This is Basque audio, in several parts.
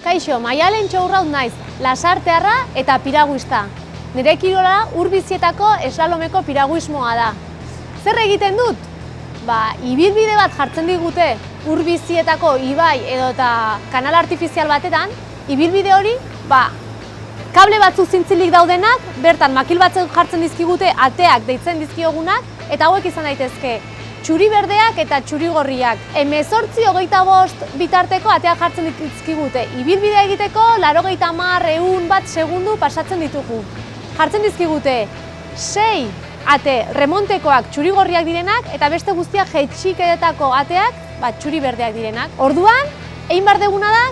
Kaixo, Maialen Txourraut naiz, lasartearra eta piraguista. Nire kirola Urbizietako eslalomeko piraguismoa da. Zer egiten dut? Ibilbide bat jartzen digute Urbizietako ibai edota kanal artifizial batetan, ibilbide hori, kable batzuk zintzilik daudenak, bertan makil batzuk jartzen dizkigute ateak deitzen dizkiogunak, eta hauek izan daitezke txuri berdeak eta txuri gorriak. 18-25 bitarteko ateak jartzen dizkigute. Ibilbidea egiteko 80-100 bat segundu pasatzen ditugu. Jartzen dizkigute 6 ate remontekoak txuri gorriak direnak eta beste guztiak jaitxiketako ateak txuri berdeak direnak. Orduan, egin behar duguna da,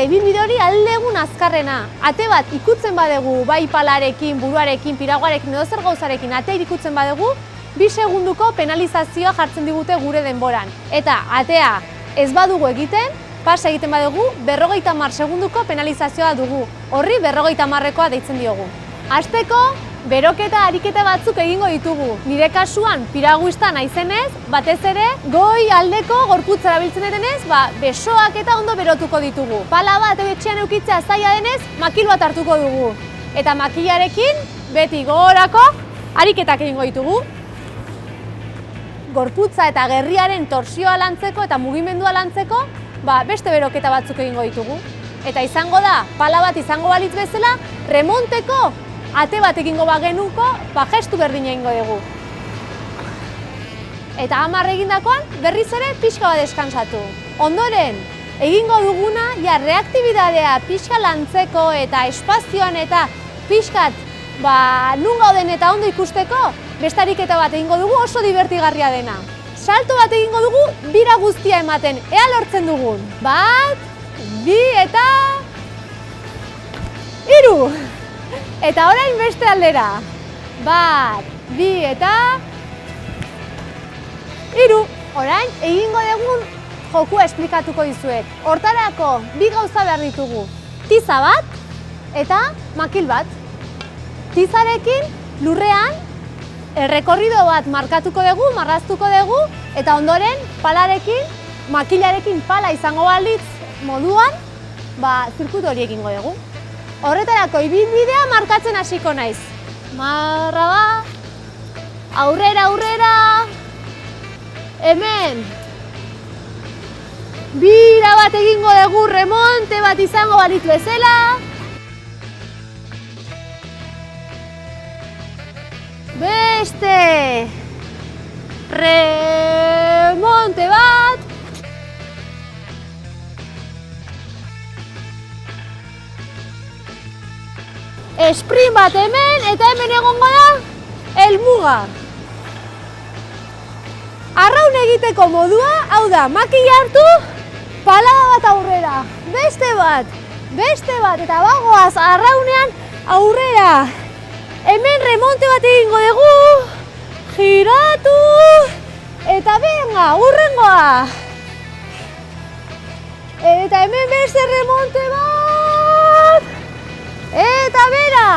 ibilbide hori aldegun azkarrena. Ate bat ikutzen badegu, bai palarekin, buruarekin, piraguarekin edo zer gauzarekin atea ikutzen badegu, 2 segunduko penalizazioa jartzen digute gure denboran. Eta atea ez badugu egiten, pas egiten badugu, 50 segunduko penalizazioa dugu. Horri 50-ekoa deitzen diogu. Hasteko, beroketa ariketa batzuk egingo ditugu. Nire kasuan, piraguista naizenez, batez ere, goi aldeko gorputz erabiltzen denez, besoak eta ondo berotuko ditugu. Pala bat etxean eukitzea zaila denez, makil bat hartuko dugu. Eta makilarekin, beti gogorako, ariketak egingo ditugu. Gorputza eta gerriaren torsioa lantzeko eta mugimendua lantzeko, beste beroketa batzuk egingo ditugu. Eta izango da, pala bat izango balitz bezala, remonteko ate bat egingo bagenuko, gestu berdina egingo dugu. Eta 10 egindakoan, berriz ere pixka bat deskansatu. Ondoren, egingo duguna, reaktibitatea pixka lantzeko eta espazioan eta pixkat nun gauden eta ondo ikusteko, beste ariketa bat egingo dugu oso divertigarria dena. Salto bat egingo dugu, bira guztia ematen, ea lortzen dugun. 1, 2 eta 3. Eta orain beste aldera. 1, 2 eta 3. Orain egingo dugun jokua esplikatuko dizuet. Hortarako 2 gauza behar ditugu. Tiza bat eta makil bat. Tizarekin lurrean errekorrido bat markatuko dugu, marraztuko dugu, eta ondoren palarekin, makilarekin pala izango balitz moduan, zirkuitu hori egingo dugu. Horretarako ibilbidea markatzen hasiko naiz. Marra aurrera, aurrera, hemen. Bira bat egingo dugu, remonte bat izango balitz bezala. Beste remonte bat. Sprint bat hemen eta hemen egongo da helmuga. Arraun egiteko modua, hau da, makila hartu, palada bat aurrera. Beste bat eta bagoaz arraunean aurrera. Hemen remonte bat egingo dugu, giratu, eta venga, hurrengoa. Eta hemen beste remonte bat, eta bera.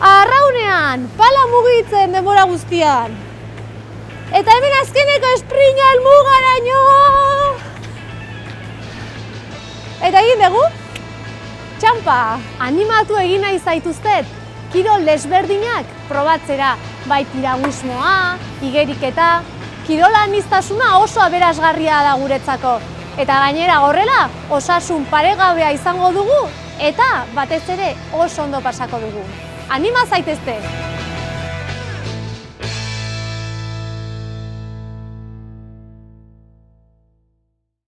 Arraunean, pala mugitzen denbora guztian. Eta hemen azkeneko espringa helmugaraino. Eta egin dugu, txampa. Animatu egin nahi zaituztet. Kirol desberdinak probatzera, bai piraguismoa, igeriketa, kirola aniztasuna oso aberasgarria da guretzako. Eta gainera horrela, osasun paregabea izango dugu eta batez ere oso ondo pasako dugu. Anima zaitezte!